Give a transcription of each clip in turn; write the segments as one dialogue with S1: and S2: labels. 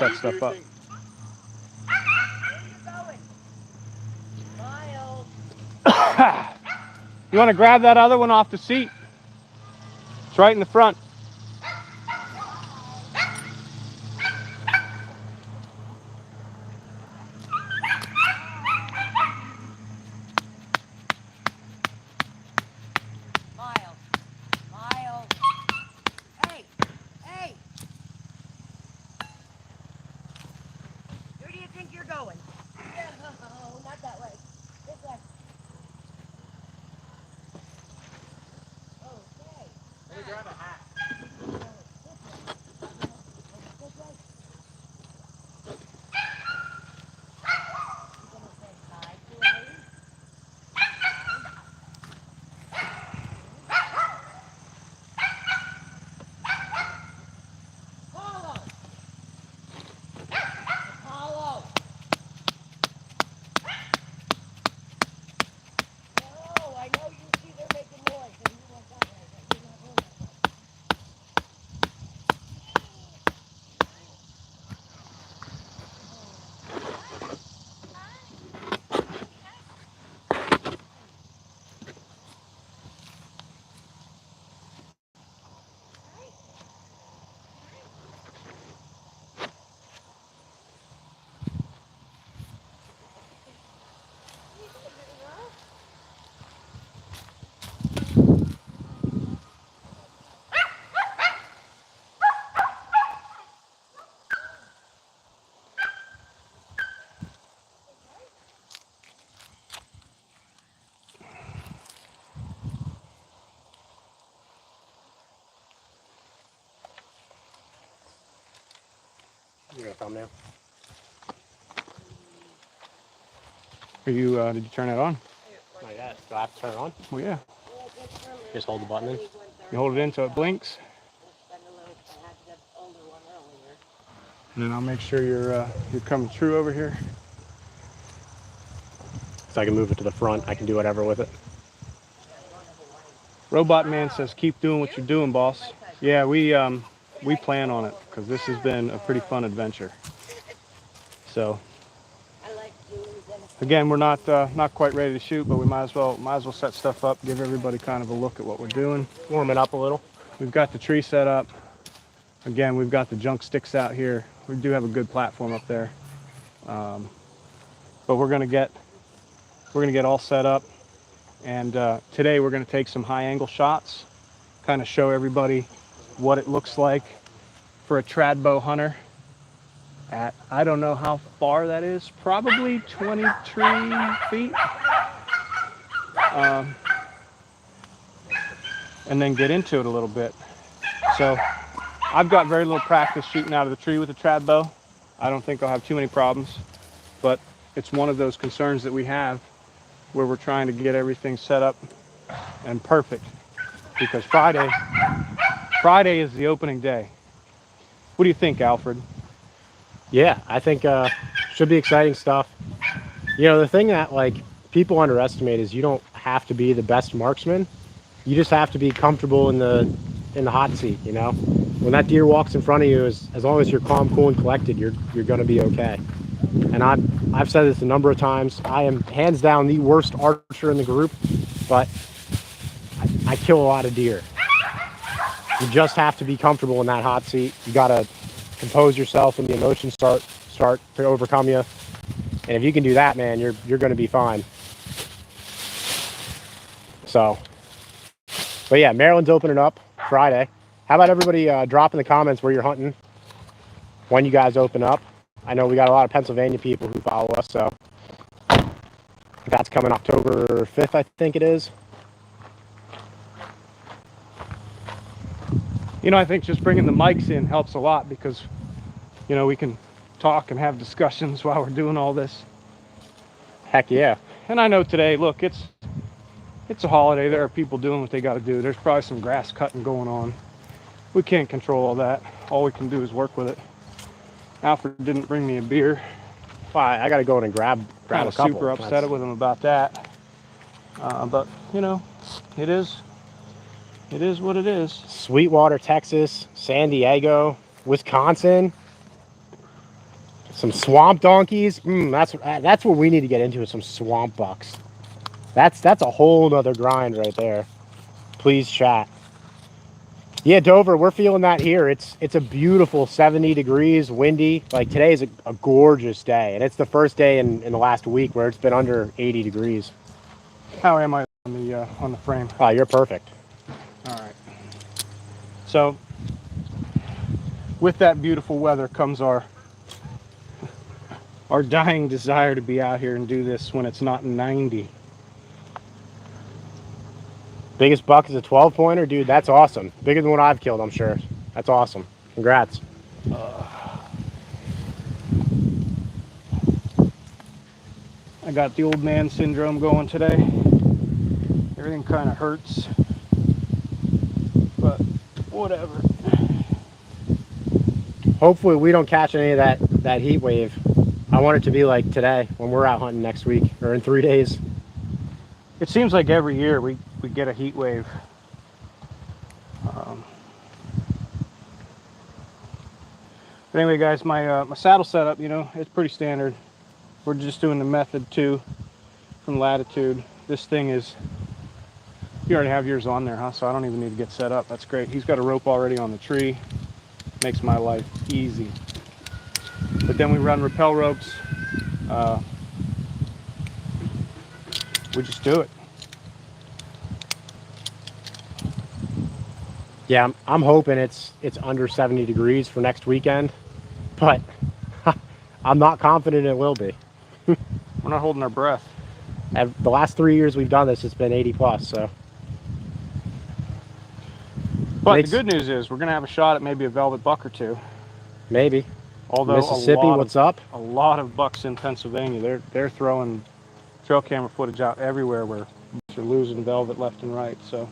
S1: set stuff up. You want to grab that other one off the seat? It's right in the front.
S2: You got a thumbnail?
S1: Are you, did you turn it on?
S2: Not yet. Do I have to turn it on?
S1: Well, yeah.
S2: Just hold the button in.
S1: You hold it in so it blinks. And then I'll make sure you're coming true over here.
S2: So I can move it to the front. I can do whatever with it.
S1: Robot Man says, keep doing what you're doing, boss. Yeah, we plan on it because this has been a pretty fun adventure. So, again, we're not quite ready to shoot, but we might as well set stuff up, give everybody kind of a look at what we're doing.
S2: Warm it up a little.
S1: We've got the tree set up. Again, we've got the junk sticks out here. We do have a good platform up there, but we're gonna get all set up. And today we're gonna take some high angle shots, kind of show everybody what it looks like for a trad bow hunter at, I don't know how far that is, probably 23 feet. And then get into it a little bit. So I've got very little practice shooting out of the tree with a trad bow. I don't think I'll have too many problems, but it's one of those concerns that we have where we're trying to get everything set up and perfect, because Friday is the opening day. What do you think, Alfred?
S2: Yeah, I think should be exciting stuff. You know, the thing that like people underestimate is you don't have to be the best marksman. You just have to be comfortable in the hot seat, you know? When that deer walks in front of you, as long as you're calm, cool, and collected, you're gonna be okay. And I've said this a number of times. I am hands down the worst archer in the group, but I kill a lot of deer. You just have to be comfortable in that hot seat. You gotta compose yourself when the emotions start to overcome you. And if you can do that, man, you're gonna be fine. So, but yeah, Maryland's opening up Friday. How about everybody drop in the comments where you're hunting when you guys open up? I know we got a lot of Pennsylvania people who follow us, so that's coming October 5th, I think it is.
S1: You know, I think just bringing the mics in helps a lot because, you know, we can talk and have discussions while we're doing all this.
S2: Heck yeah.
S1: And I know today, look, it's a holiday. There are people doing what they got to do. There's probably some grass cutting going on. We can't control all that. All we can do is work with it. Alfred didn't bring me a beer.
S2: Well, I got to go in and grab a couple.
S1: Super upset with him about that. But, you know, it is what it is.
S2: Sweetwater, Texas, San Diego, Wisconsin. Some swamp donkeys. That's what we need to get into, is some swamp bucks. That's a whole nother grind right there. Please chat. Yeah, Dover, we're feeling that here. It's a beautiful 70 degrees, windy. Like today is a gorgeous day, and it's the first day in the last week where it's been under 80 degrees.
S1: How am I on the frame?
S2: Oh, you're perfect.
S1: All right. So with that beautiful weather comes our dying desire to be out here and do this when it's not 90.
S2: Biggest buck is a 12 pointer, dude. That's awesome. Bigger than what I've killed, I'm sure. That's awesome. Congrats.
S1: I got the old man syndrome going today. Everything kind of hurts, but whatever.
S2: Hopefully we don't catch any of that heat wave. I want it to be like today when we're out hunting next week, or in 3 days.
S1: It seems like every year we get a heat wave. But anyway, guys, my saddle setup, you know, it's pretty standard. We're just doing the method 2 from Latitude. This thing is, you already have yours on there, huh? So I don't even need to get set up. That's great. He's got a rope already on the tree. Makes my life easy. But then we run rappel ropes. We just do it.
S2: Yeah, I'm hoping it's under 70 degrees for next weekend, but I'm not confident it will be.
S1: We're not holding our breath.
S2: And the last 3 years we've done this, it's been 80 plus, so.
S1: But the good news is we're going to have a shot at maybe a velvet buck or two.
S2: Maybe.
S1: Although
S2: Mississippi, what's up?
S1: A lot of bucks in Pennsylvania, they're throwing trail camera footage out everywhere where you're losing velvet left and right. So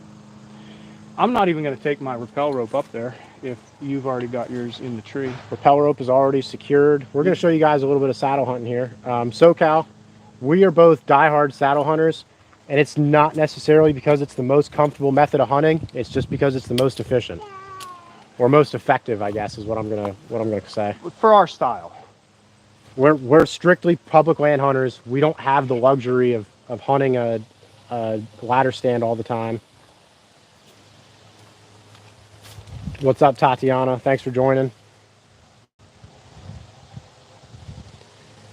S1: I'm not even going to take my rappel rope up there if you've already got yours in the tree.
S2: Rappel rope is already secured. We're going to show you guys a little bit of saddle hunting here. SoCal, we are both diehard saddle hunters, and it's not necessarily because it's the most comfortable method of hunting. It's just because it's the most efficient, or most effective, I guess, is what I'm gonna say.
S1: For our style,
S2: we're strictly public land hunters. We don't have the luxury of hunting a ladder stand all the time. What's up, Tatiana? Thanks for joining.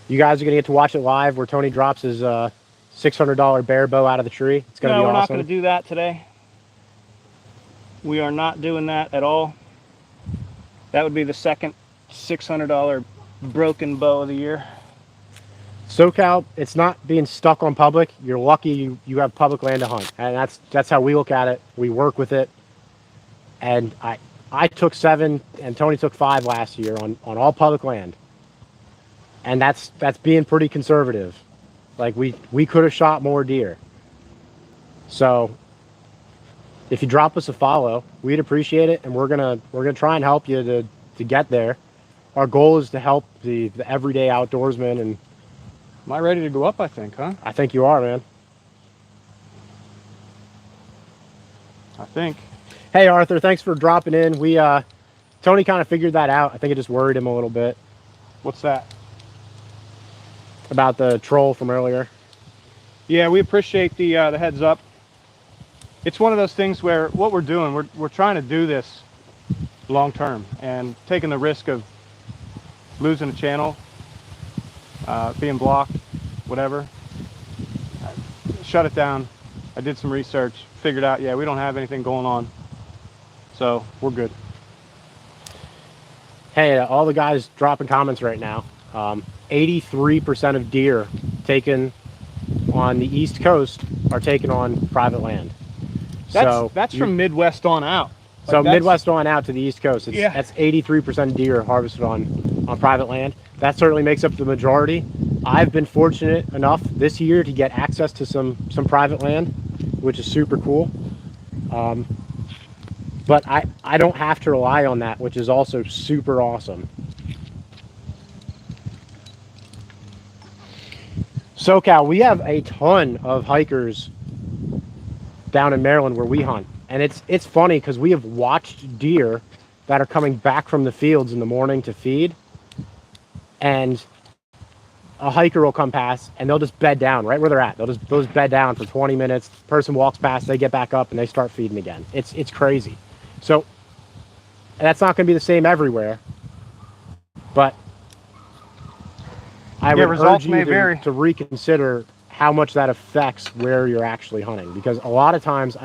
S2: You guys are going to get to watch it live where Tony drops his $600 bear bow out of the tree. It's going to be awesome.
S1: We're not going to do that today. We are not doing that at all. That would be the second $600 broken bow of the year.
S2: SoCal, it's not being stuck on public. You're lucky you have public land to hunt. And that's how we look at it. We work with it. And I took 7 and Tony took 5 last year on all public land. And that's being pretty conservative. Like we could have shot more deer. So if you drop us a follow, we'd appreciate it, and we're gonna try and help you to get there. Our goal is to help the everyday outdoorsman. And
S1: am I ready to go up? I think, huh?
S2: I think you are, man.
S1: I think.
S2: Hey Arthur, thanks for dropping in. Tony kind of figured that out. I think it just worried him a little bit.
S1: What's that?
S2: About the troll from earlier.
S1: Yeah, we appreciate the heads up. It's one of those things where what we're doing, we're trying to do this long term, and taking the risk of losing a channel, being blocked, whatever. Shut it down. I did some research, figured out, yeah, we don't have anything going on, so we're good.
S2: Hey, all the guys dropping comments right now. 83% of deer taken on the East Coast are taken on private land.
S1: That's from Midwest on out.
S2: So Midwest on out to the East Coast,
S1: yeah.
S2: That's 83% deer harvested on private land. That certainly makes up the majority. I've been fortunate enough this year to get access to some private land, which is super cool. But I don't have to rely on that, which is also super awesome. SoCal, we have a ton of hikers down in Maryland where we hunt. And it's funny because we have watched deer that are coming back from the fields in the morning to feed. and a hiker will come past and they'll just bed down right where they're at. They'll just bed down for 20 minutes. The person walks past, they get back up and they start feeding again. It's crazy. So that's not going to be the same everywhere, but I would urge you to reconsider how much that affects where you're actually hunting, because a lot of times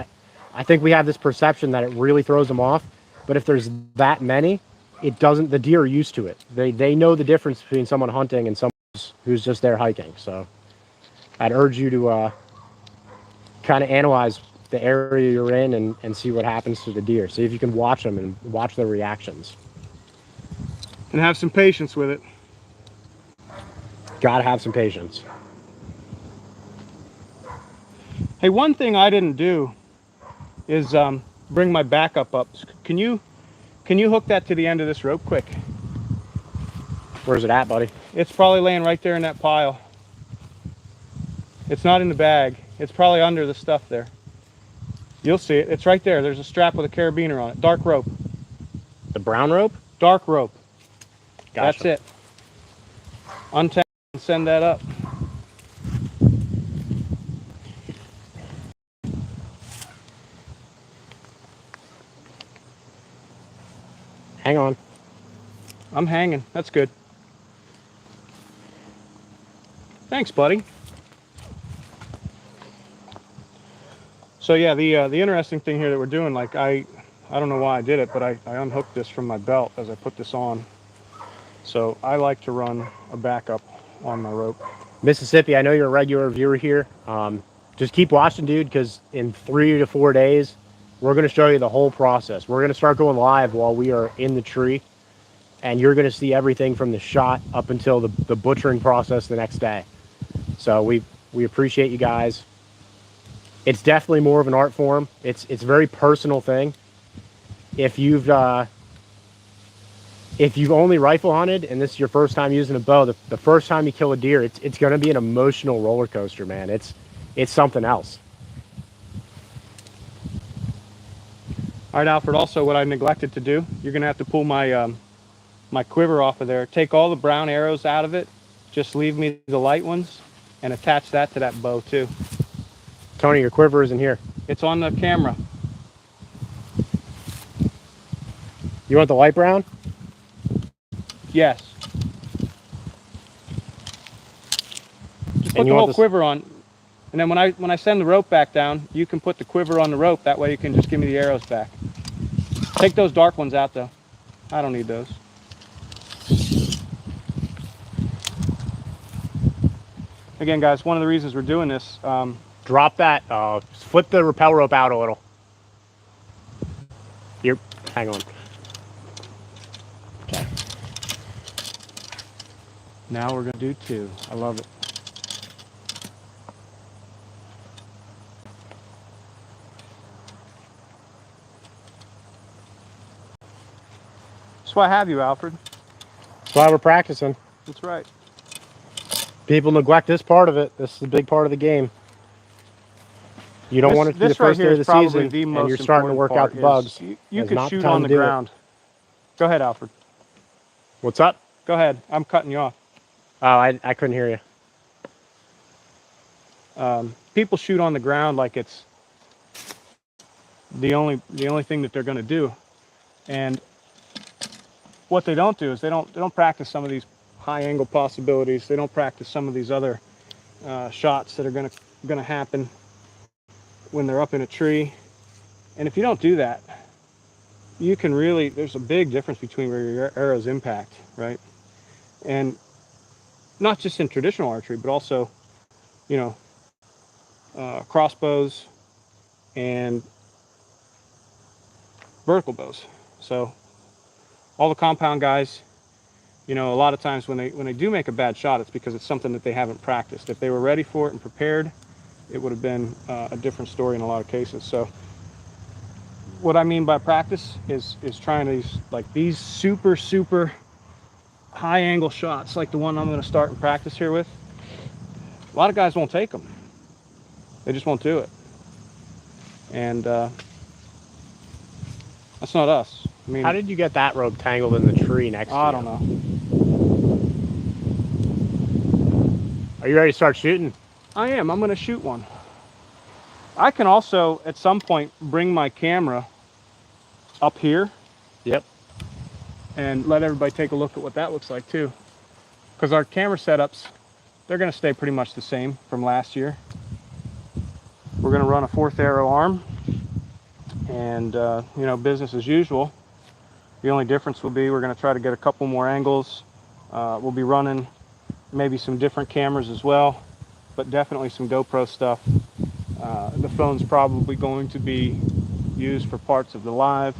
S2: I think we have this perception that it really throws them off, but if there's that many, it doesn't. The deer are used to it. They know the difference between someone hunting and someone who's just there hiking. So I'd urge you to kind of analyze the area you're in and see what happens to the deer. See if you can watch them and watch their reactions.
S1: And have some patience with it.
S2: Gotta have some patience.
S1: Hey, one thing I didn't do is bring my backup up. Can you hook that to the end of this rope quick?
S2: Where's it at, buddy?
S1: It's probably laying right there in that pile. It's not in the bag. It's probably under the stuff there. You'll see it. It's right there. There's a strap with a carabiner on it. Dark rope.
S2: The brown rope?
S1: Dark rope.
S2: Gotcha.
S1: That's it. Untangle and send that up.
S2: Hang on.
S1: I'm hanging. That's good. Thanks, buddy. So yeah, the interesting thing here that we're doing, like I don't know why I did it, but I unhooked this from my belt as I put this on. So I like to run a backup on my rope.
S2: Mississippi, I know you're a regular viewer here. Just keep watching, dude, because in 3 to 4 days, we're going to show you the whole process. We're going to start going live while we are in the tree, and you're going to see everything from the shot up until the butchering process the next day. So we appreciate you guys. It's definitely more of an art form. It's a very personal thing. If you've only rifle hunted and this is your first time using a bow, the first time you kill a deer, it's going to be an emotional roller coaster, man. It's something else.
S1: All right, Alfred, also what I neglected to do, you're going to have to pull my my quiver off of there. Take all the brown arrows out of it. Just leave me the light ones and attach that to that bow too.
S2: Tony, your quiver isn't here.
S1: It's on the camera.
S2: You want the light brown?
S1: Yes. Just put the whole quiver on, and then when I send the rope back down, you can put the quiver on the rope. That way you can just give me the arrows back. Take those dark ones out though. I don't need those. Again, guys, one of the reasons we're doing this.
S2: Drop that. Flip the rappel rope out a little. Here, hang on. Okay.
S1: Now we're going to do 2. I love it. That's why I have you, Alfred.
S2: That's why we're practicing.
S1: That's right.
S2: People neglect this part of it. This is a big part of the game. You don't want it to be the first day of the season and you're starting to work out the bugs.
S1: You can shoot on the ground. Go ahead, Alfred.
S2: What's up?
S1: Go ahead. I'm cutting you off.
S2: Oh, I couldn't hear
S1: you. People shoot on the ground like it's the only thing that they're going to do, and what they don't do is they don't practice some of these high angle possibilities. They don't practice some of these other shots that are going to happen when they're up in a tree. And if you don't do that, you can really, there's a big difference between where your arrows impact, right? And not just in traditional archery, but also, you know, crossbows and vertical bows. So all the compound guys, you know, a lot of times when they do make a bad shot, it's because it's something that they haven't practiced. If they were ready for it and prepared, it would have been a different story in a lot of cases. So what I mean by practice is trying these super high angle shots, like the one I'm going to start and practice here with. A lot of guys won't take them. They just won't do it. And that's not us. I mean,
S2: how did you get that rope tangled in the tree next to you?
S1: I don't know.
S2: Are you ready to start shooting?
S1: I am. I'm going to shoot one. I can also, at some point, bring my camera up here.
S2: Yep.
S1: And let everybody take a look at what that looks like too. Because our camera setups, they're going to stay pretty much the same from last year. We're going to run a 4th arrow arm, and you know, business as usual. The only difference will be we're going to try to get a couple more angles. We'll be running maybe some different cameras as well, but definitely some GoPro stuff. The phone's probably going to be used for parts of the live.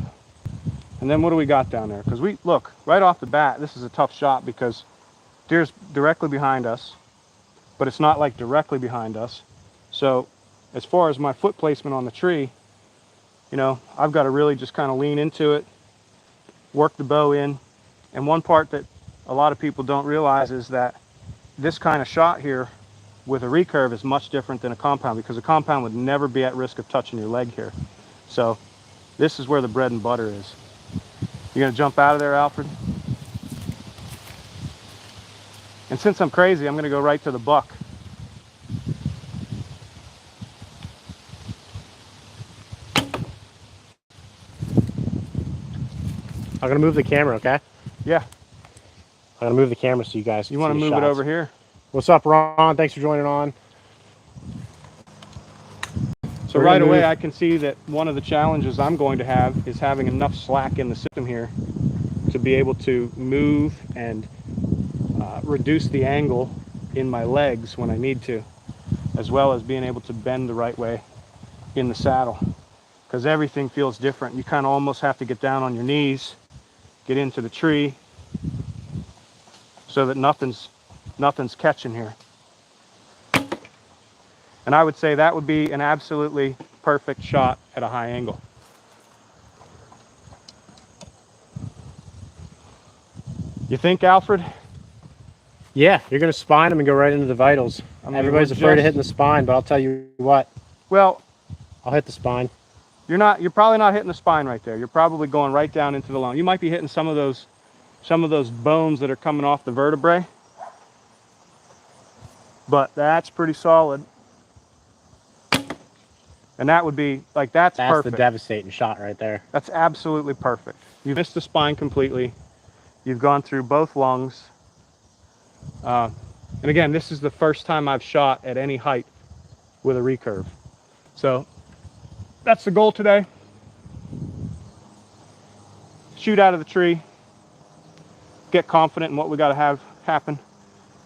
S1: And then what do we got down there? Because we look right off the bat, this is a tough shot because deer's directly behind us, but it's not like directly behind us. So as far as my foot placement on the tree, you know, I've got to really just kind of lean into it, work the bow in. And one part that a lot of people don't realize is that this kind of shot here with a recurve is much different than a compound, because a compound would never be at risk of touching your leg here. So this is where the bread and butter is. You gonna jump out of there, Alfred? And since I'm crazy, I'm gonna go right to the buck.
S2: I'm gonna move the camera, okay?
S1: Yeah.
S2: I'm gonna move the camera so you guys can
S1: You want to
S2: see the
S1: move it
S2: shots.
S1: over here?
S2: What's up, Ron? Thanks for joining on.
S1: So right away, I can see that one of the challenges I'm going to have is having enough slack in the system here to be able to move and reduce the angle in my legs when I need to, as well as being able to bend the right way in the saddle, because everything feels different. You kind of almost have to get down on your knees, get into the tree, so that nothing's catching here. And I would say that would be an absolutely perfect shot at a high angle. You think, Alfred?
S2: Yeah, you're gonna spine them and go right into the vitals.
S1: I mean,
S2: Everybody's afraid of hitting the spine, but I'll tell you what.
S1: Well,
S2: I'll hit the spine.
S1: you're probably not hitting the spine right there. You're probably going right down into the lung. You might be hitting some of those bones that are coming off the vertebrae, but that's pretty solid. And that would be like, that's perfect.
S2: That's the devastating shot right there.
S1: That's absolutely perfect. You've missed the spine completely. You've gone through both lungs. And again, this is the first time I've shot at any height with a recurve. So that's the goal today. Shoot out of the tree. Get confident in what we got to have happen.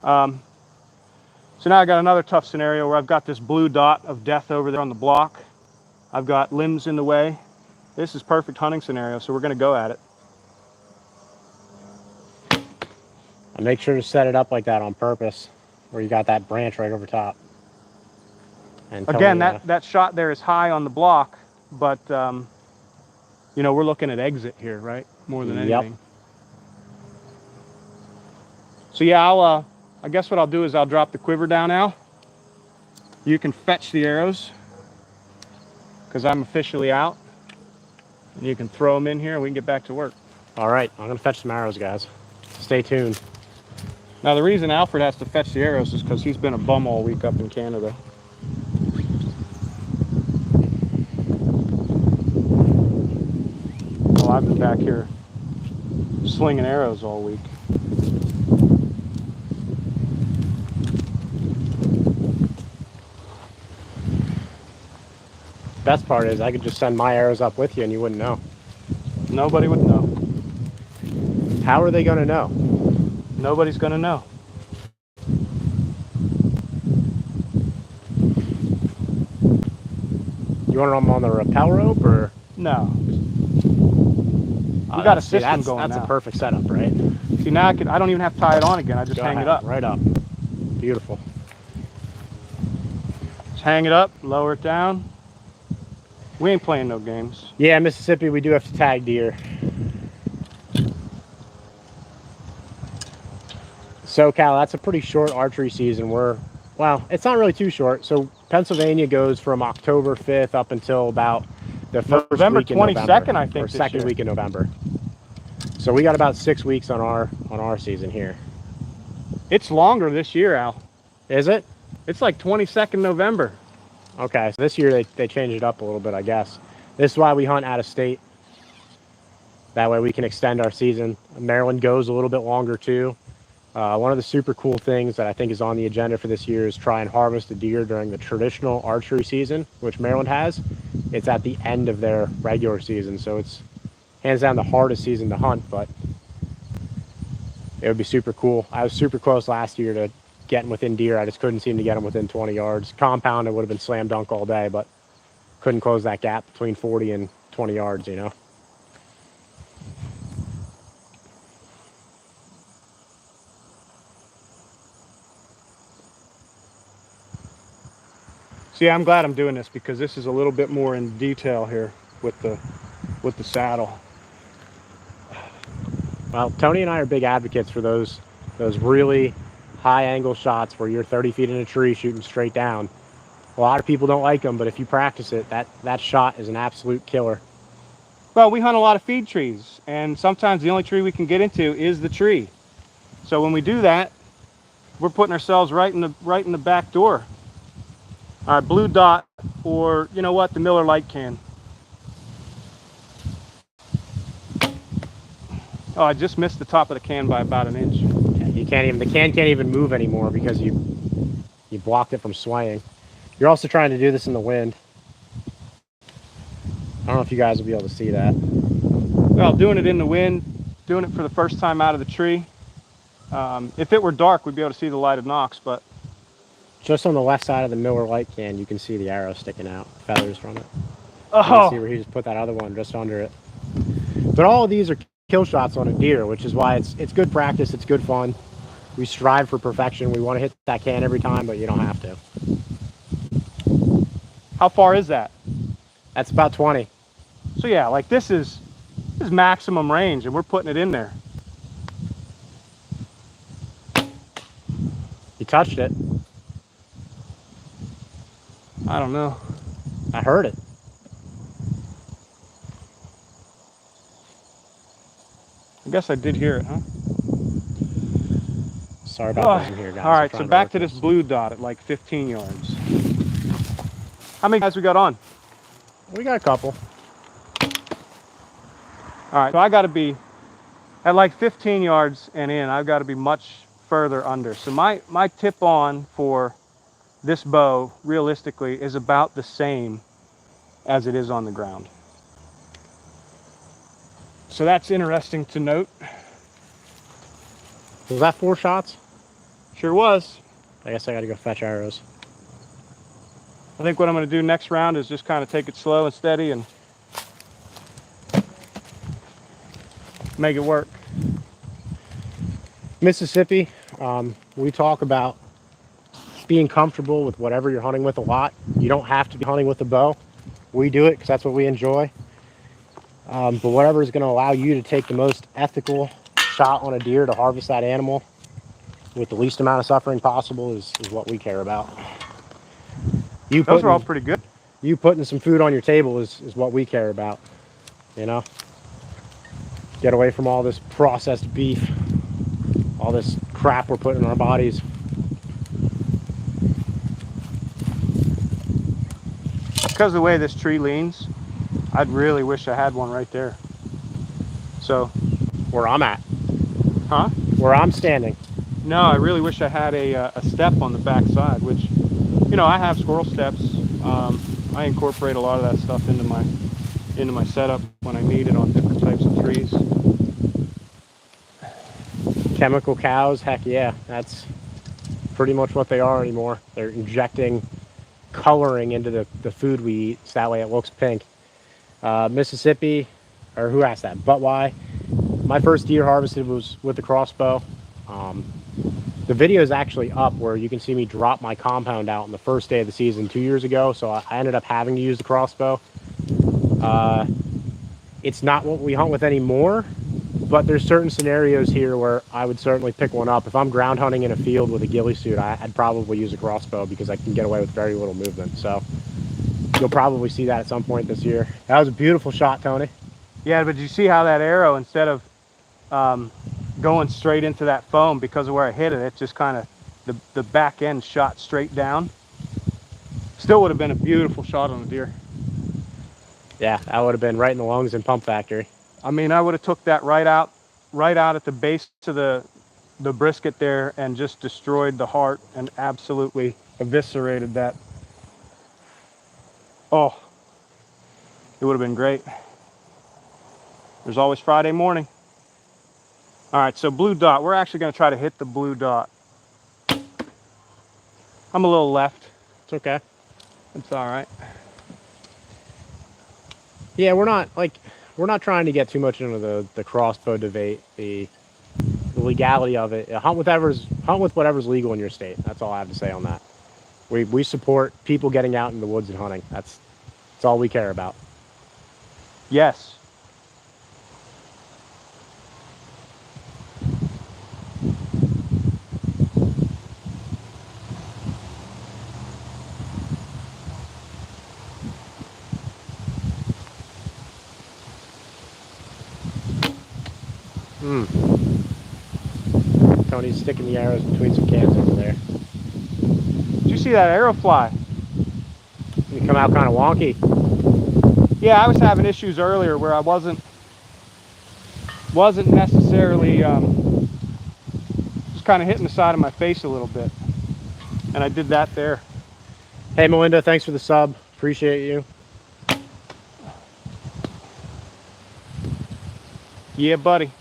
S1: So now I got another tough scenario where I've got this blue dot of death over there on the block. I've got limbs in the way. This is perfect hunting scenario, so we're going to go at it.
S2: And make sure to set it up like that on purpose, where you got that branch right over top. And
S1: again, that shot there is high on the block, but you know, we're looking at exit here, right? More than anything.
S2: Yep.
S1: So yeah, I guess what I'll do is I'll drop the quiver down, Al. You can fetch the arrows, because I'm officially out. And you can throw them in here and we can get back to work.
S2: All right, I'm gonna fetch some arrows, guys. Stay tuned.
S1: Now the reason Alfred has to fetch the arrows is because he's been a bum all week up in Canada. Well, I've been back here slinging arrows all week.
S2: Best part is I could just send my arrows up with you and you wouldn't know.
S1: Nobody would know.
S2: How are they gonna know?
S1: Nobody's gonna know.
S2: You want them on the rappel rope or?
S1: No. We got a system going
S2: That's
S1: now.
S2: a perfect setup, right?
S1: See, now I don't even have to tie it on again. I just hang it up.
S2: Right up. Beautiful.
S1: Just hang it up, lower it down. We ain't playing no games.
S2: Yeah, Mississippi, we do have to tag deer. SoCal, that's a pretty short archery season. Well, it's not really too short. So Pennsylvania goes from October 5th up until about the first
S1: November
S2: week in
S1: 22nd,
S2: November,
S1: I think,
S2: or second week in November. So we got about 6 weeks on our season here.
S1: It's longer this year, Al.
S2: Is it?
S1: It's like 22nd November.
S2: Okay, so this year they changed it up a little bit, I guess. This is why we hunt out of state. That way we can extend our season. Maryland goes a little bit longer too. One of the super cool things that I think is on the agenda for this year is try and harvest a deer during the traditional archery season, which Maryland has. It's at the end of their regular season, so it's hands down the hardest season to hunt, but it would be super cool. I was super close last year to getting within deer. I just couldn't seem to get them within 20 yards. Compound, it would have been slam dunk all day, but couldn't close that gap between 40 and 20 yards, you know?
S1: See, I'm glad I'm doing this because this is a little bit more in detail here with the saddle.
S2: Well, Tony and I are big advocates for those really high angle shots where you're 30 feet in a tree shooting straight down. A lot of people don't like them, but if you practice it, that shot is an absolute killer.
S1: Well, we hunt a lot of feed trees, and sometimes the only tree we can get into is the tree. So when we do that, we're putting ourselves right in the back door. All right, blue dot, or you know what, the Miller light can. Oh, I just missed the top of the can by about an inch.
S2: Yeah, you can't even, the can can't even move anymore because you blocked it from swaying. You're also trying to do this in the wind. I don't know if you guys will be able to see that.
S1: Well, doing it in the wind, doing it for the first time out of the tree. If it were dark, we'd be able to see the light of Knox, but
S2: Just on the left side of the Miller light can, you can see the arrow sticking out, feathers from it.
S1: oh,
S2: You can see where he just put that other one just under it. But all of these are kill shots on a deer, which is why it's good practice, it's good fun. We strive for perfection. We want to hit that can every time, but you don't have to.
S1: how far is that?
S2: That's about 20.
S1: So yeah, like this is maximum range, and we're putting it in there.
S2: You touched it.
S1: I don't know.
S2: I heard it.
S1: I guess I did hear it, huh?
S2: Sorry about this in here, guys.
S1: All right, so back to this blue dot at like 15 yards. How many guys we got on?
S2: We got a couple.
S1: All right, so I got to be at like 15 yards and in. I've got to be much further under. So my tip on for this bow, realistically, is about the same as it is on the ground. So that's interesting to note.
S2: Was that 4 shots?
S1: Sure was.
S2: I guess I got to go fetch arrows.
S1: I think what I'm going to do next round is just kind of take it slow and steady and make it work.
S2: Mississippi, we talk about being comfortable with whatever you're hunting with a lot. You don't have to be hunting with a bow. We do it because that's what we enjoy. But whatever is going to allow you to take the most ethical shot on a deer to harvest that animal with the least amount of suffering possible is what we care about.
S1: Those are all pretty good.
S2: You putting some food on your table is what we care about, you know? Get away from all this processed beef, all this crap we're putting in our bodies.
S1: Because of the way this tree leans, I'd really wish I had one right there. So,
S2: Where I'm at.
S1: huh?
S2: Where I'm standing.
S1: No, I really wish I had a step on the back side, which, you know, I have squirrel steps. I incorporate a lot of that stuff into my setup when I need it on different types of trees.
S2: Chemical cows, heck yeah, that's pretty much what they are anymore. They're injecting coloring into the food we eat, so that way it looks pink. Mississippi, or who asked that? But why? My first deer harvested was with the crossbow. The video is actually up where you can see me drop my compound out on the first day of the season 2 years ago, so I ended up having to use the crossbow. It's not what we hunt with anymore, but there's certain scenarios here where I would certainly pick one up. If I'm ground hunting in a field with a ghillie suit, I'd probably use a crossbow because I can get away with very little movement. So you'll probably see that at some point this year. That was a beautiful shot, Tony.
S1: Yeah, but you see how that arrow, instead of going straight into that foam because of where I hit it, it just kind of the back end shot straight down, still would have been a beautiful shot on the deer.
S2: Yeah, that would have been right in the lungs and pump factory.
S1: I mean, I would have took that right out at the base of the brisket there and just destroyed the heart and absolutely eviscerated that. Oh, it would have been great. There's always Friday morning. All right, so blue dot. We're actually going to try to hit the blue dot. I'm a little left.
S2: It's okay.
S1: It's all right.
S2: Yeah, we're not trying to get too much into the crossbow debate, the legality of it. Hunt with whatever's legal in your state. That's all I have to say on that. We support people getting out in the woods and hunting. That's all we care about.
S1: Yes.
S2: Tony's sticking the arrows between some cans over there.
S1: Did you see that arrow fly?
S2: You come out kind of wonky.
S1: Yeah, I was having issues earlier where I wasn't necessarily just kind of hitting the side of my face a little bit, and I did that there.
S2: Hey, Melinda, thanks for the sub. Appreciate you.
S1: Yeah, buddy.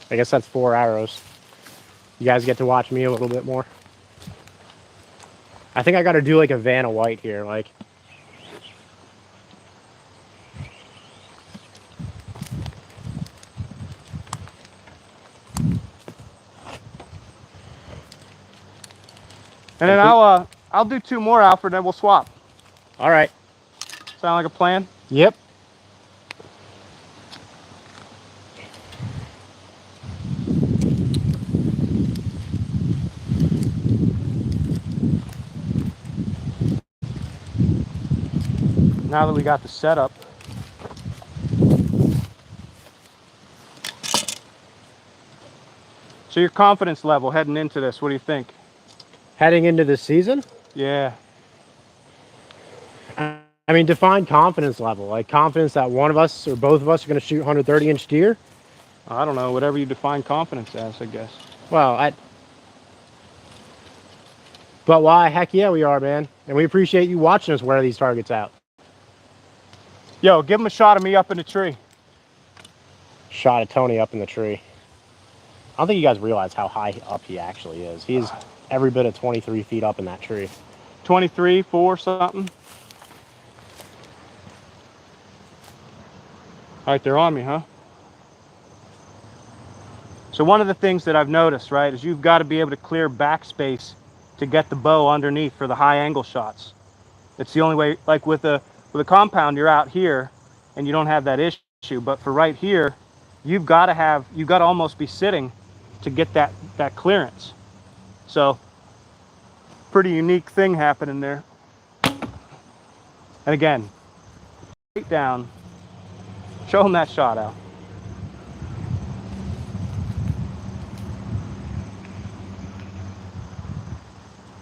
S2: I guess that's 4 arrows. You guys get to watch me a little bit more. I think I got to do like a Vanna White here, like.
S1: And then I'll do 2 more, Alfred, and then we'll swap.
S2: All right.
S1: Sound like a plan?
S2: Yep.
S1: Now that we got the setup. So your confidence level heading into this, what do you think?
S2: Heading into this season?
S1: Yeah.
S2: I mean, define confidence level. Like confidence that one of us or both of us are going to shoot 130-inch deer?
S1: I don't know, whatever you define confidence as, I guess.
S2: Well, but why? Heck yeah, we are, man. And we appreciate you watching us wear these targets out.
S1: Yo, give him a shot of me up in the tree.
S2: Shot of Tony up in the tree. I don't think you guys realize how high up he actually is. He's every bit of 23 feet up in that tree.
S1: 23, 4 something. All right, they're on me, huh? So one of the things that I've noticed, right, is you've got to be able to clear backspace to get the bow underneath for the high angle shots. It's the only way. Like with a compound, you're out here and you don't have that issue. But for right here, you've got to almost be sitting to get that clearance. So pretty unique thing happening there. And again, straight down. Show them that shot out.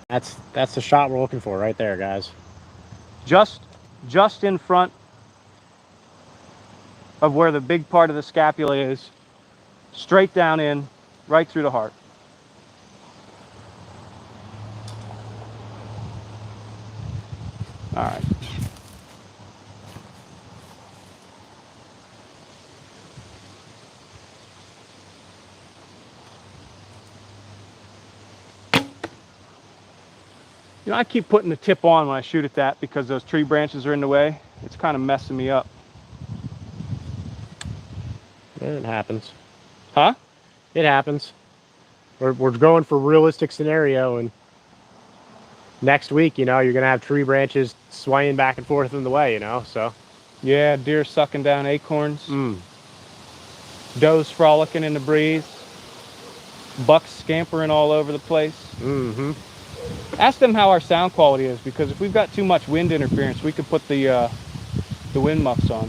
S2: That's the shot we're looking for right there, guys.
S1: Just in front of where the big part of the scapula is, straight down in, right through the heart. All right. You know, I keep putting the tip on when I shoot at that because those tree branches are in the way. It's kind of messing me up.
S2: It happens.
S1: Huh?
S2: It happens. We're going for a realistic scenario, and next week, you know, you're going to have tree branches swaying back and forth in the way, you know, so.
S1: Yeah, deer sucking down acorns. Does frolicking in the breeze. Bucks scampering all over the place.
S2: Mm-hmm.
S1: Ask them how our sound quality is, because if we've got too much wind interference, we could put the wind muffs on.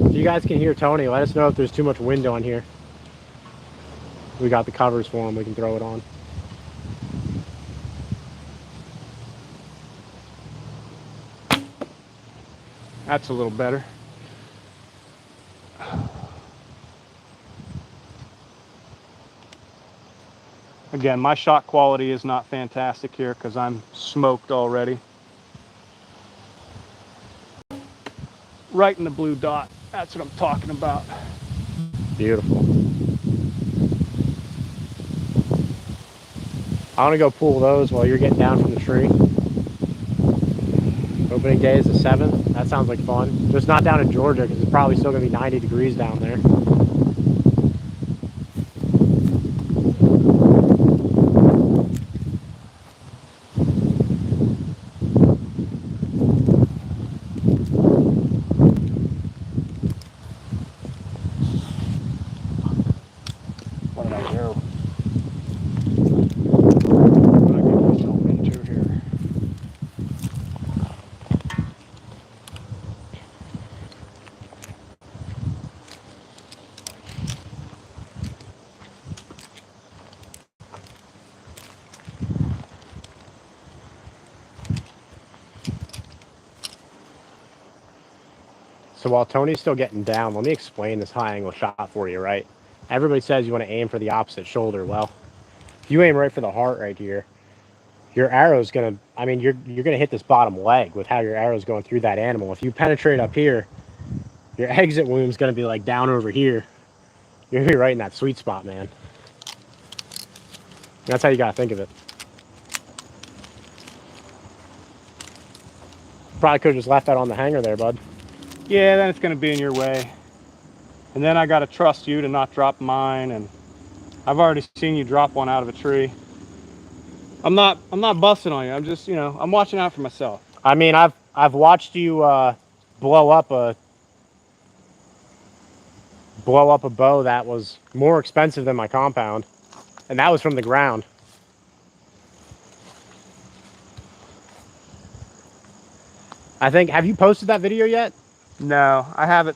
S2: If you guys can hear Tony, let us know if there's too much wind on here. we got the covers for them. We can throw it on.
S1: That's a little better. Again, my shot quality is not fantastic here because I'm smoked already. Right in the blue dot. That's what I'm talking about.
S2: Beautiful. I want to go pull those while you're getting down from the tree. Opening day is the 7th. That sounds like fun. Just not down in Georgia because it's probably still going to be 90 degrees down there.
S1: What did I do? What did I get myself into here?
S2: So while Tony's still getting down, let me explain this high angle shot for you, right? Everybody says you want to aim for the opposite shoulder. Well, if you aim right for the heart right here, your arrow's gonna, I mean, you're gonna hit this bottom leg with how your arrow's going through that animal. If you penetrate up here, your exit wound's gonna be like down over here. You're gonna be right in that sweet spot, man. That's how you gotta think of it. Probably could have just left that on the hanger there, bud.
S1: Yeah, then it's going to be in your way. And then I got to trust you to not drop mine. And I've already seen you drop one out of a tree. I'm not busting on you. I'm just, I'm watching out for myself.
S2: I mean, I've watched you blow up a bow that was more expensive than my compound, and that was from the ground. I think, have you posted that video yet?
S1: No, I haven't.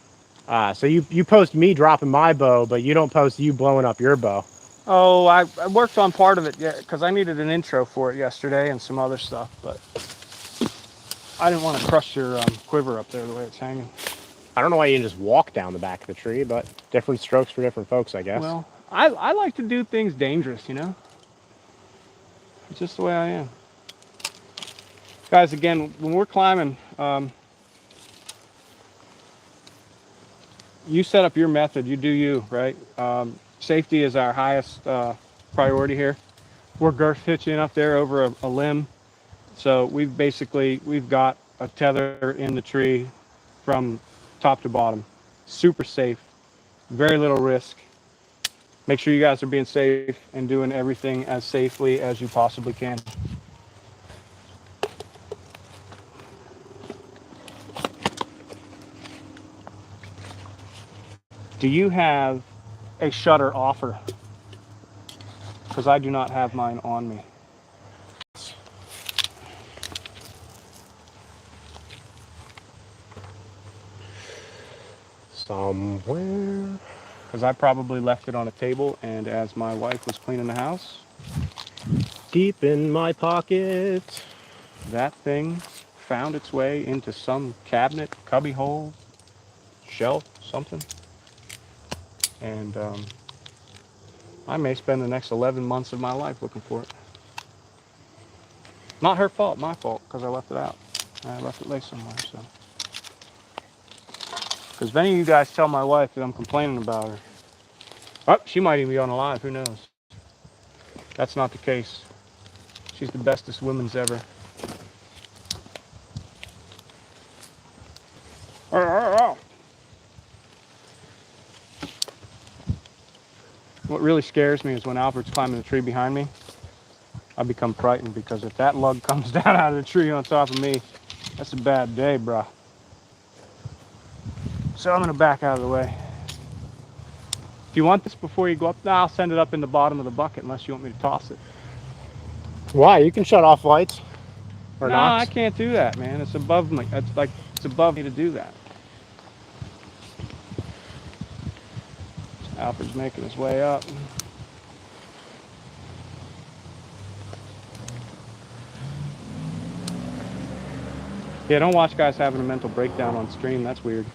S2: So you post me dropping my bow, but you don't post you blowing up your bow.
S1: Oh, I worked on part of it because I needed an intro for it yesterday and some other stuff, but I didn't want to crush your quiver up there the way it's hanging.
S2: I don't know why you didn't just walk down the back of the tree, but different strokes for different folks, I guess.
S1: Well, I like to do things dangerous, It's just the way I am. Guys, again, when we're climbing, you set up your method, you do you, right? Safety is our highest priority here. We're girth hitching up there over a limb. So we've got a tether in the tree from top to bottom. Super safe, very little risk. Make sure you guys are being safe and doing everything as safely as you possibly can. Do you have a shutter offer? Because I do not have mine on me.
S2: Somewhere.
S1: Because I probably left it on a table, and as my wife was cleaning the house,
S2: Deep in my pocket.
S1: that thing found its way into some cabinet, cubby hole, shelf, something. And I may spend the next 11 months of my life looking for it. Not her fault, my fault, because I left it out. I left it lay somewhere, so. Because if any of you guys tell my wife that I'm complaining about her, oh, she might even be unalive, who knows? That's not the case. She's the bestest woman's ever. What really scares me is when Alfred's climbing the tree behind me, I become frightened because if that lug comes down out of the tree on top of me, that's a bad day, bruh. So I'm gonna back out of the way. If you want this before you go up, I'll send it up in the bottom of the bucket unless you want me to toss it.
S2: Why? You can shut off lights. Or
S1: No,
S2: not.
S1: I can't do that, man. It's above me. It's above me to do that. Alfred's making his way up. Yeah, don't watch guys having a mental breakdown on stream. That's weird.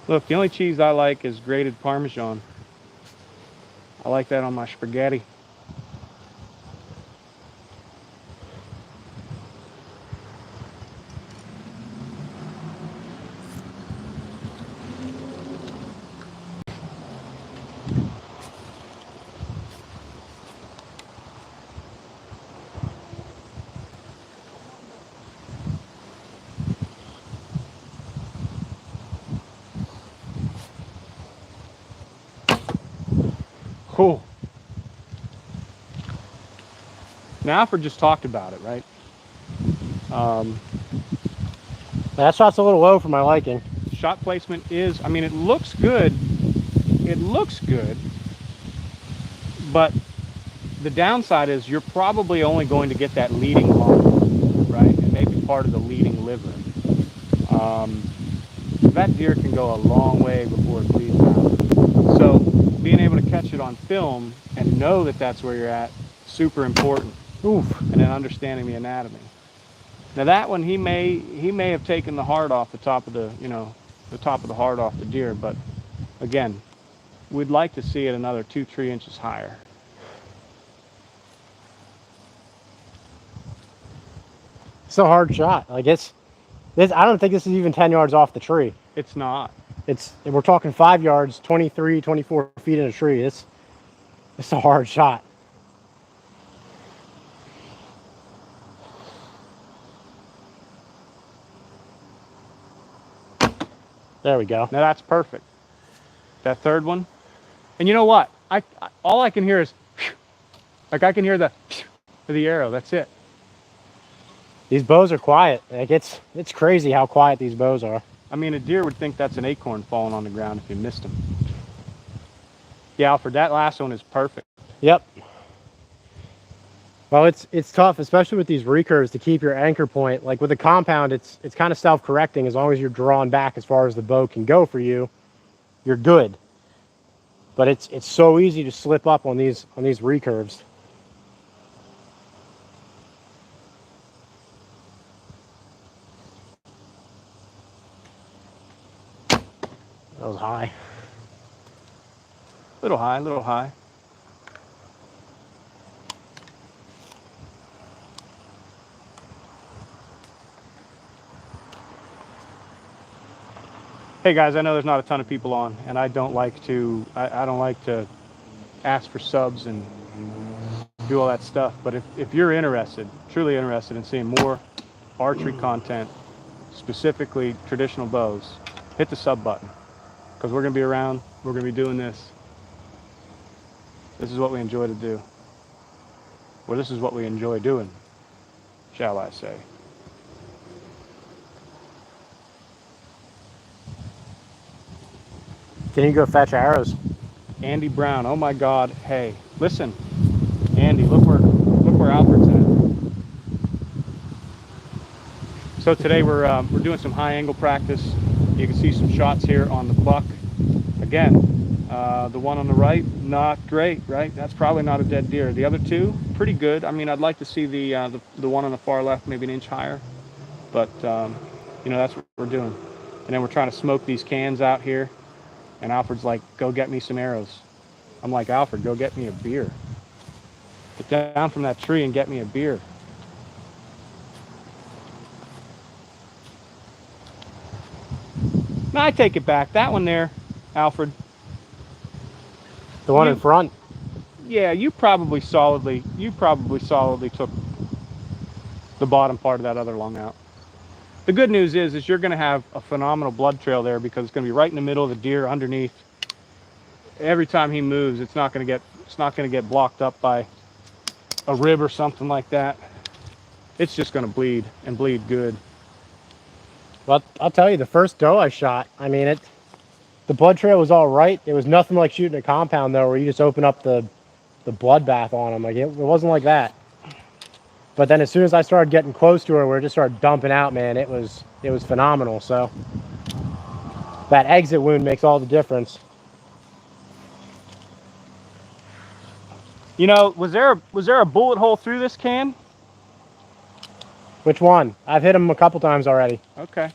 S1: Look, the only cheese I like is grated Parmesan. I like that on my spaghetti. Cool. Now, Alfred just talked about it, right?
S2: That shot's a little low for my liking.
S1: Shot placement is, I mean, it looks good. It looks good. But the downside is you're probably only going to get that leading arm, right? And maybe part of the leading liver. That deer can go a long way before it bleeds out. So being able to catch it on film and know that that's where you're at, super important.
S2: Oof.
S1: And then understanding the anatomy. Now that one, he may have taken the heart off the top of the, the top of the heart off the deer, but again, we'd like to see it another 2-3 inches higher.
S2: It's a hard shot. Like this. I don't think this is even 10 yards off the tree.
S1: It's not.
S2: We're talking 5 yards, 23, 24 feet in a tree. It's a hard shot. There we go.
S1: Now that's perfect. That third one. And you know what? All I can hear is, like I can hear the arrow. That's it.
S2: These bows are quiet. Like it's crazy how quiet these bows are.
S1: I mean, a deer would think that's an acorn falling on the ground if you missed him. Yeah, Alfred, that last one is perfect.
S2: Yep. Well, it's tough, especially with these recurves, to keep your anchor point. Like with a compound, it's kind of self-correcting. As long as you're drawn back as far as the bow can go for you, you're good. But it's so easy to slip up on these recurves. That was high.
S1: Little high, little high. Hey guys, I know there's not a ton of people on, and I don't like to ask for subs and do all that stuff. But if you're interested, truly interested in seeing more archery content, specifically traditional bows, hit the sub button, because we're going to be around. We're going to be doing this. This is what we enjoy to do. Well, this is what we enjoy doing, shall I say.
S2: Can you go fetch arrows?
S1: Andy Brown. Oh my God. Hey, listen, Andy. Look where Alfred's at. So today we're doing some high angle practice. You can see some shots here on the buck. Again, the one on the right, not great, right? That's probably not a dead deer. The other two, pretty good. I mean, I'd like to see the one on the far left maybe an inch higher, but that's what we're doing. And then we're trying to smoke these cans out here. And Alfred's like, go get me some arrows. I'm like, Alfred, go get me a beer. Get down from that tree and get me a beer. Now I take it back. That one there, Alfred.
S2: The one in front?
S1: Yeah, you probably solidly took the bottom part of that other lung out. The good news is you're going to have a phenomenal blood trail there, because it's going to be right in the middle of the deer underneath. Every time he moves, it's not going to get blocked up by a rib or something like that. It's just going to bleed, and bleed good.
S2: Well, I'll tell you, the first doe I shot, I mean, the blood trail was all right. It was nothing like shooting a compound though, where you just open up the bloodbath on them. Like it wasn't like that. But then as soon as I started getting close to her, where it just started dumping out, man, it was phenomenal. So that exit wound makes all the difference.
S1: You know, was there a bullet hole through this can?
S2: Which one? I've hit them a couple times already.
S1: Okay.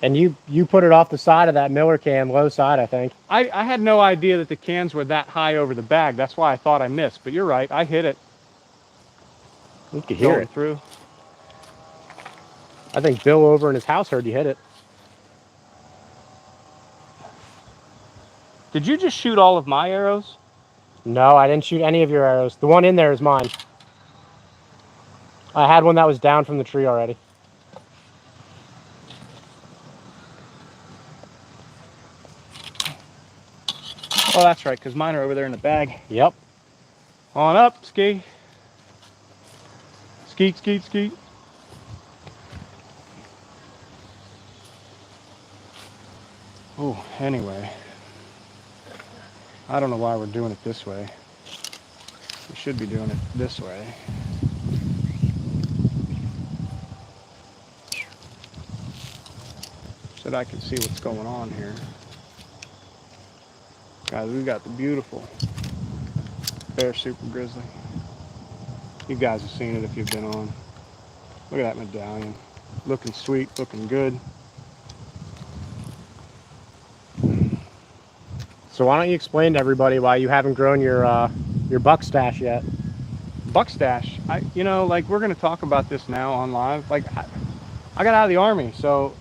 S2: And you put it off the side of that Miller can, low side, I think.
S1: I had no idea that the cans were that high over the bag. That's why I thought I missed. But you're right. I hit it.
S2: You could hear
S1: Going
S2: it.
S1: through.
S2: I think Bill over in his house heard you hit it.
S1: Did you just shoot all of my arrows?
S2: No, I didn't shoot any of your arrows. The one in there is mine. I had one that was down from the tree already.
S1: Oh, that's right, because mine are over there in the bag.
S2: Yep.
S1: On up, ski. Skeet, skeet, skeet. Oh, anyway. I don't know why we're doing it this way. We should be doing it this way. So that I can see what's going on here. Guys, we've got the beautiful Bear Super Grizzly. You guys have seen it if you've been on. Look at that medallion. Looking sweet, looking good.
S2: So why don't you explain to everybody why you haven't grown your buck stash yet?
S1: Buck stash. You know, like we're gonna talk about this now on live. Like I got out of the Army, so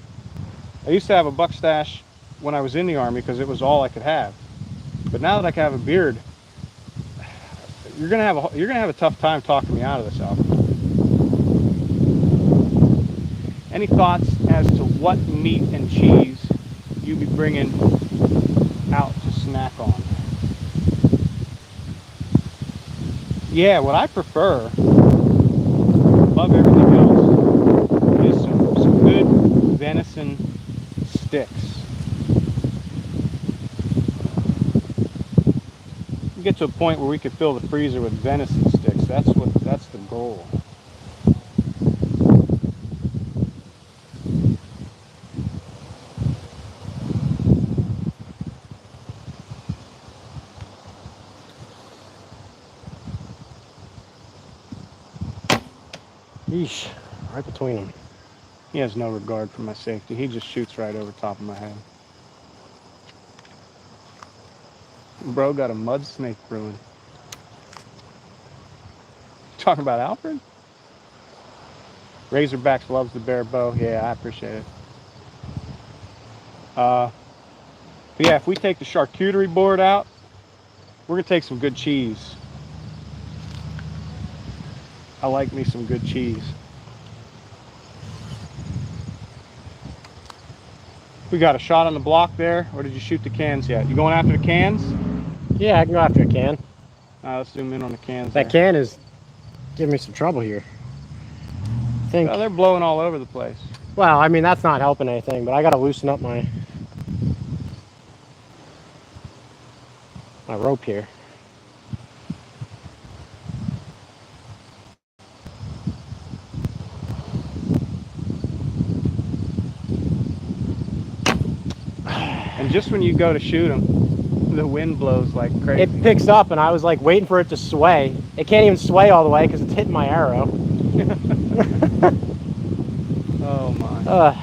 S1: I used to have a buck stash when I was in the Army because it was all I could have. But now that I can have a beard, you're gonna have a tough time talking me out of this, Alfred. Any thoughts as to what meat and cheese you be bringing out to snack on? Yeah, what I prefer, above everything else, is some good venison sticks. We get to a point where we could fill the freezer with venison sticks. That's the goal.
S2: Yeesh, right between them.
S1: He has no regard for my safety. He just shoots right over top of my head. Bro got a mud snake brewing. Talking about Alfred? Razorbacks loves the bear bow. Yeah, I appreciate it. But yeah, if we take the charcuterie board out, we're gonna take some good cheese. I like me some good cheese. We got a shot on the block there, or did you shoot the cans yet? You going after the cans?
S2: Yeah, I can go after a can.
S1: Let's zoom in on the cans.
S2: That can is giving me some trouble here. I think.
S1: Well, they're blowing all over the place.
S2: Well, I mean, that's not helping anything, but I got to loosen up my rope here.
S1: And just when you go to shoot them, the wind blows like crazy.
S2: It picks up, and I was like waiting for it to sway. It can't even sway all the way because it's hitting my arrow.
S1: Oh my.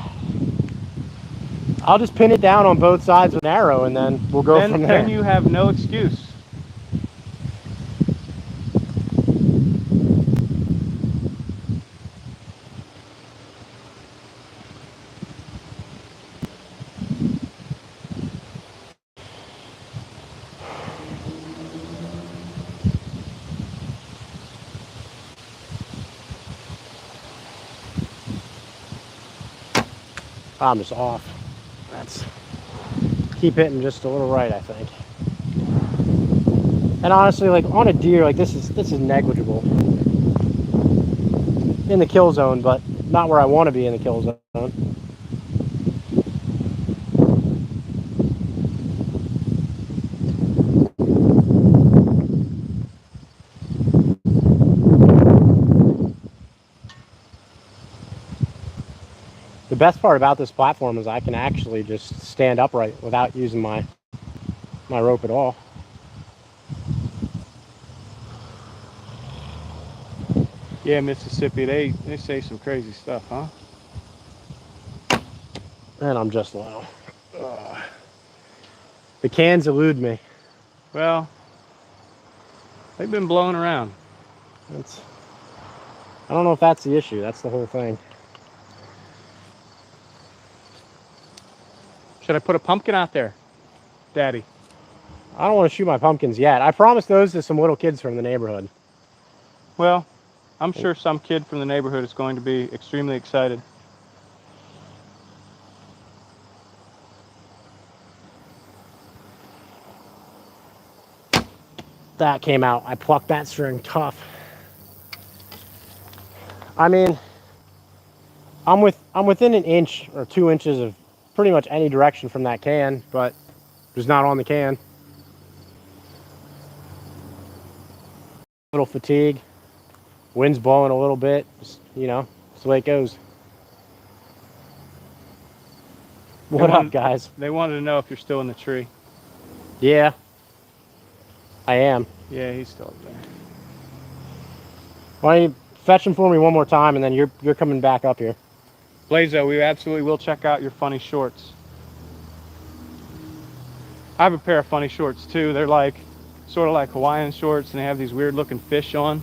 S2: I'll just pin it down on both sides with an arrow, and then we'll go from there.
S1: Then you have no excuse.
S2: I'm just off. That's keep hitting just a little right, I think. And honestly, like on a deer, like this is negligible in the kill zone, but not where I want to be in the kill zone. The best part about this platform is I can actually just stand upright without using my rope at all.
S1: Yeah, Mississippi, they say some crazy stuff, huh?
S2: And I'm just low. Ugh. The cans elude me.
S1: Well, they've been blowing around.
S2: I don't know if that's the issue. That's the whole thing.
S1: Should I put a pumpkin out there, Daddy?
S2: I don't want to shoot my pumpkins yet. I promised those to some little kids from the neighborhood.
S1: Well, I'm sure some kid from the neighborhood is going to be extremely excited.
S2: That came out. I plucked that string tough. I mean, I'm within an inch or 2 inches of pretty much any direction from that can, but just not on the can. A little fatigue. Wind's blowing a little bit. Just, you know, that's the way it goes. What up, guys?
S1: They wanted to know if you're still in the tree.
S2: Yeah, I am.
S1: Yeah, he's still up there.
S2: Why don't you fetch him for me one more time, and then you're coming back up here.
S1: Blazo, we absolutely will check out your funny shorts. I have a pair of funny shorts too. They're like sort of like Hawaiian shorts, and they have these weird looking fish on,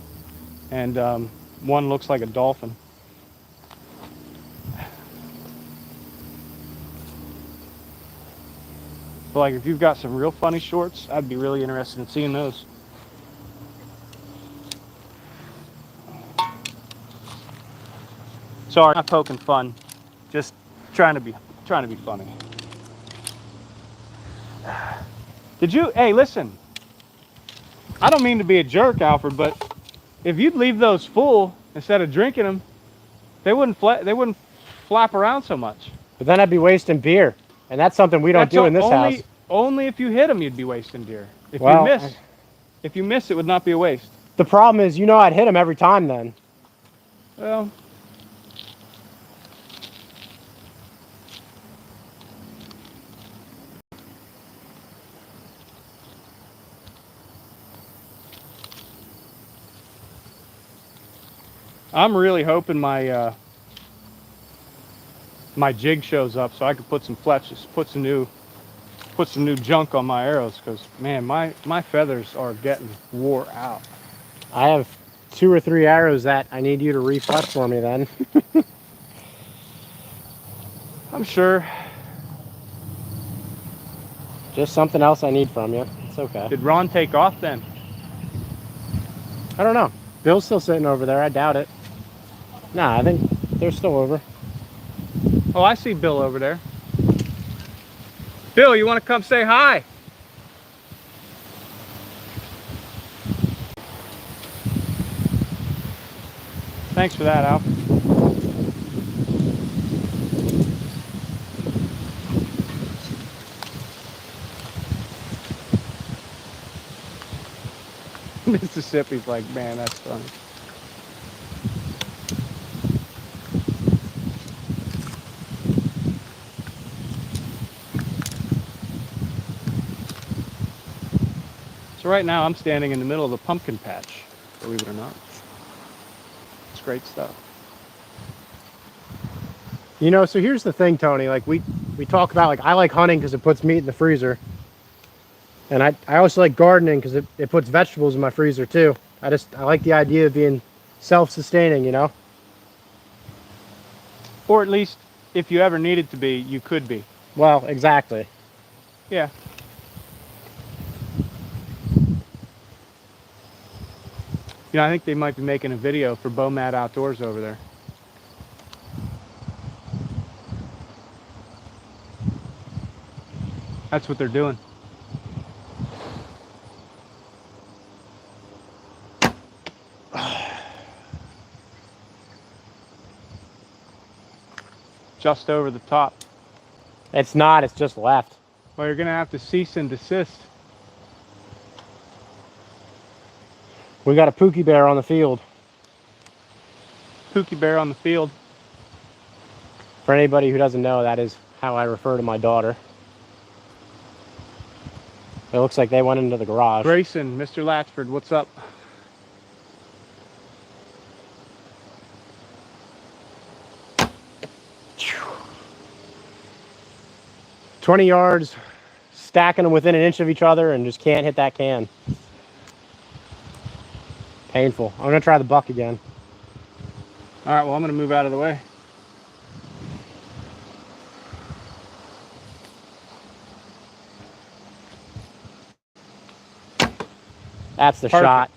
S1: and one looks like a dolphin. But like if you've got some real funny shorts, I'd be really interested in seeing those. Sorry, not poking fun, just trying to be funny. Did you? Hey, listen. I don't mean to be a jerk, Alfred, but if you'd leave those full instead of drinking them, they wouldn't flap around so much.
S2: But then I'd be wasting beer, and that's something we don't do in this house.
S1: Only if you hit them, you'd be wasting beer. If you miss, it would not be a waste.
S2: The problem is, you know, I'd hit them every time then.
S1: Well. I'm really hoping my my jig shows up so I could put some fletches, put some new junk on my arrows, because man, my feathers are getting wore out.
S2: I have 2 or 3 arrows that I need you to refresh for me then.
S1: I'm sure.
S2: Just something else I need from you. It's okay.
S1: Did Ron take off then?
S2: I don't know. Bill's still sitting over there. I doubt it. Nah, I think they're still over.
S1: Oh, I see Bill over there. Bill, you want to come say hi? Thanks for that, Alf. Mississippi's like, man, that's funny. So right now I'm standing in the middle of the pumpkin patch, believe it or not. It's great stuff.
S2: You know, so here's the thing, Tony. Like we talk about, like, I like hunting because it puts meat in the freezer. And I also like gardening because it puts vegetables in my freezer too. I like the idea of being self-sustaining, you know?
S1: Or at least, if you ever needed to be, you could be.
S2: Well, exactly.
S1: Yeah. You know, I think they might be making a video for Bomad Outdoors over there. That's what they're doing. Just over the top.
S2: It's not, it's just left.
S1: Well, you're gonna have to cease and desist.
S2: We got a Pookie Bear on the field.
S1: Pookie Bear on the field.
S2: For anybody who doesn't know, that is how I refer to my daughter. It looks like they went into the garage.
S1: Grayson, Mr. Latchford, what's up?
S2: 20 yards, stacking them within an inch of each other and just can't hit that can. Painful. I'm gonna try the buck again.
S1: All right, well, I'm gonna move out of the way.
S2: That's the
S1: Perfect.
S2: shot.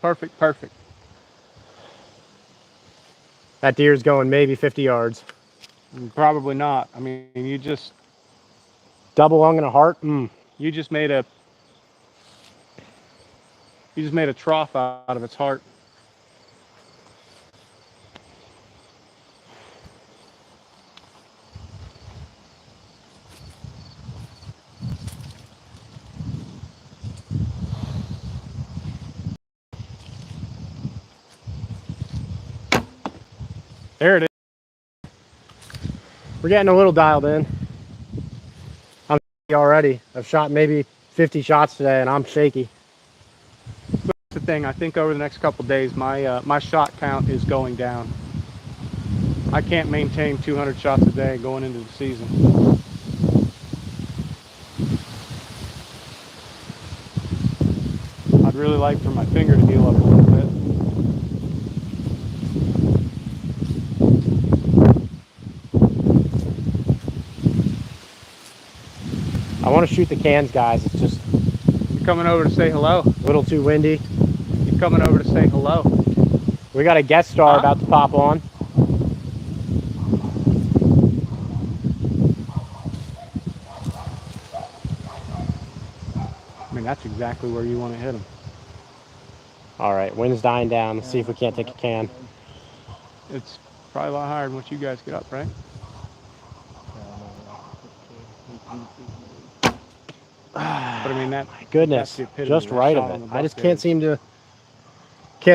S1: Perfect, perfect.
S2: That deer's going maybe 50 yards.
S1: Probably not. I mean, you just
S2: Double lung and a heart.
S1: you just made a trough out of its heart. There it is.
S2: We're getting a little dialed in. I'm already. I've shot maybe 50 shots today and I'm shaky.
S1: That's the thing. I think over the next couple days, my shot count is going down. I can't maintain 200 shots a day going into the season. I'd really like for my finger to heal up a little bit.
S2: I want to shoot the cans, guys. It's just
S1: You coming over to say hello?
S2: a little too windy.
S1: You coming over to say hello?
S2: We got a guest star about to pop on.
S1: I mean, that's exactly where you want to hit them.
S2: All right, wind's dying down. Let's see if we can't take a can.
S1: It's probably a lot higher than what you guys get up, right? But I mean, that
S2: My goodness,
S1: that's the epitome
S2: just
S1: of a
S2: right
S1: shot
S2: of
S1: on
S2: it.
S1: the
S2: I
S1: buck
S2: just
S1: there.
S2: can't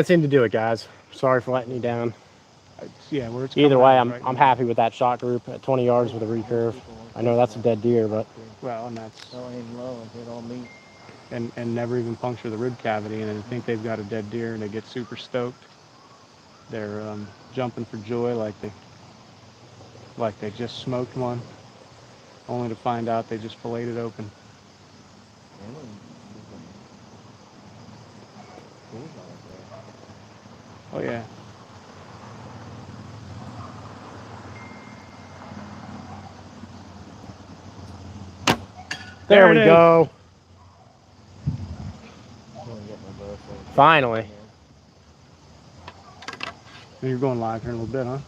S2: seem to do it, guys. Sorry for letting you down.
S1: Yeah, where it's
S2: Either
S1: coming
S2: way,
S1: out
S2: I'm
S1: right
S2: I'm
S1: now.
S2: happy with that shot group at 20 yards with a recurve. I know that's a dead deer, but
S1: Well, and that's
S3: aim low and hit all meat.
S1: and never even puncture the rib cavity, and they think they've got a dead deer, and they get super stoked. They're jumping for joy like they just smoked one, only to find out they just filleted it open. Oh yeah.
S2: there
S1: it
S2: we
S1: is.
S2: go. Finally.
S1: And you're going live here in a little bit, huh?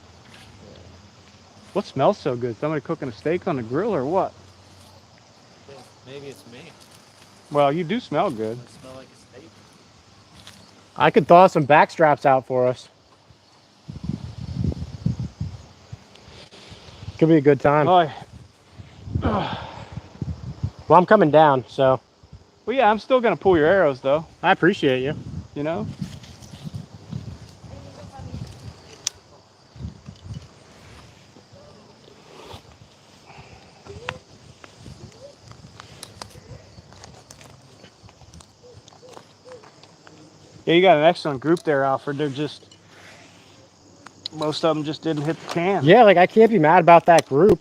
S1: What smells so good? Somebody cooking a steak on the grill or what?
S3: Maybe it's me.
S1: Well, you do smell good.
S3: I smell like a steak.
S2: I could thaw some back straps out for us. Could be a good time.
S1: Oh,
S2: Well, I'm coming down, so
S1: well, yeah, I'm still gonna pull your arrows though.
S2: I appreciate you.
S1: You know. Yeah, you got an excellent group there, Alfred. They're just most of them just didn't hit the can.
S2: Yeah, like I can't be mad about that group.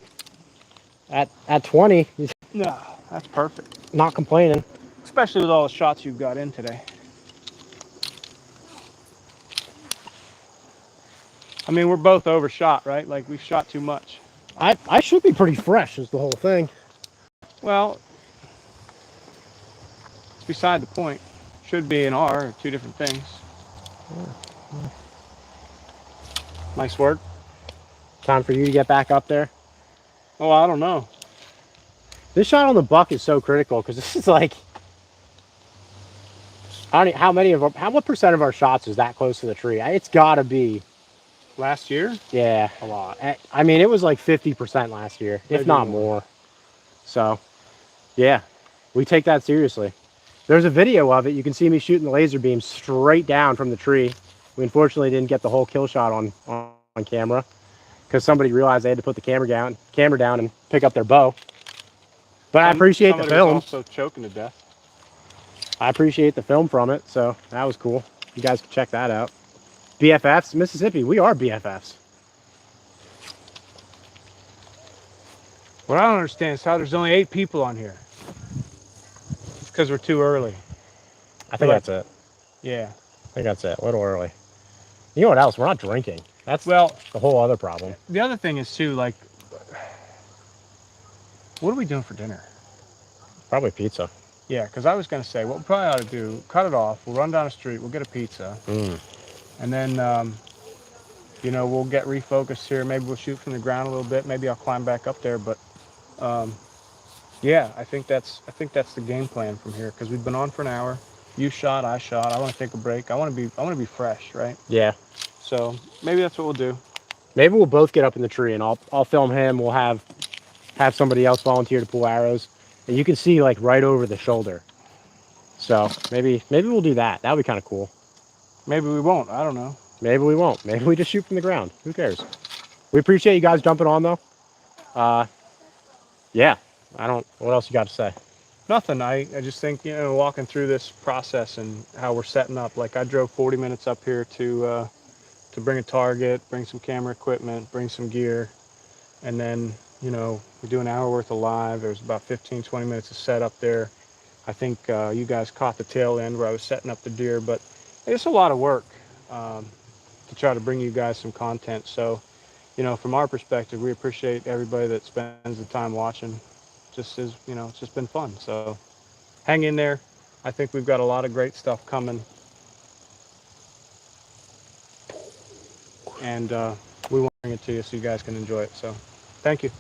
S2: At 20,
S1: No, that's perfect.
S2: not complaining.
S1: Especially with all the shots you've got in today. I mean, we're both overshot, right? Like we've shot too much.
S2: I should be pretty fresh is the whole thing.
S1: Well, it's beside the point. Should be and are two different things. Nice work.
S2: Time for you to get back up there.
S1: Oh, I don't know.
S2: This shot on the buck is so critical because this is like, I don't know how many of our, what percent of our shots is that close to the tree? It's got to be.
S1: Last year?
S2: Yeah,
S1: A lot.
S2: I mean, it was like 50% last year, if
S1: Maybe
S2: not
S1: more.
S2: more. So, yeah, we take that seriously. There's a video of it. You can see me shooting the laser beam straight down from the tree. We unfortunately didn't get the whole kill shot on camera because somebody realized they had to put the camera down and pick up their bow. But I appreciate the
S1: Somebody
S2: film.
S1: was also choking to death.
S2: I appreciate the film from it, so that was cool. You guys can check that out. BFFs, Mississippi, we are BFFs.
S1: What I don't understand is how there's only 8 people on here. It's because we're too early.
S2: I
S1: We're
S2: think
S1: like,
S2: that's it.
S1: yeah.
S2: I think that's it. A little early. You know what else? We're not drinking. That's
S1: Well,
S2: the whole other problem.
S1: the other thing is too, like, what are we doing for dinner?
S2: Probably pizza.
S1: Yeah, because I was gonna say what we probably ought to do: cut it off. We'll run down the street. We'll get a pizza,
S2: Mm.
S1: and then you know, we'll get refocused here. Maybe we'll shoot from the ground a little bit. Maybe I'll climb back up there. But yeah, I think that's the game plan from here because we've been on for an hour. You shot, I shot. I want to take a break. I want to be fresh, right?
S2: Yeah.
S1: So maybe that's what we'll do.
S2: Maybe we'll both get up in the tree and I'll film him. We'll have somebody else volunteer to pull arrows. And you can see like right over the shoulder. So maybe we'll do that. That would be kind of cool.
S1: Maybe we won't. I don't know.
S2: Maybe we won't. Maybe we just shoot from the ground. Who cares? We appreciate you guys jumping on though. Uh, yeah. I don't. What else you got to say?
S1: Nothing. I just think, you know, walking through this process and how we're setting up. Like I drove 40 minutes up here to bring a target, bring some camera equipment, bring some gear, and then, you know, we do an hour worth of live. There's about 15, 20 minutes of setup there. I think you guys caught the tail end where I was setting up the deer, but it's a lot of work to try to bring you guys some content. So, you know, from our perspective, we appreciate everybody that spends the time watching. Just as, you know, it's just been fun. So hang in there. I think we've got a lot of great stuff coming, and we want to bring it to you so you guys can enjoy it. So thank you.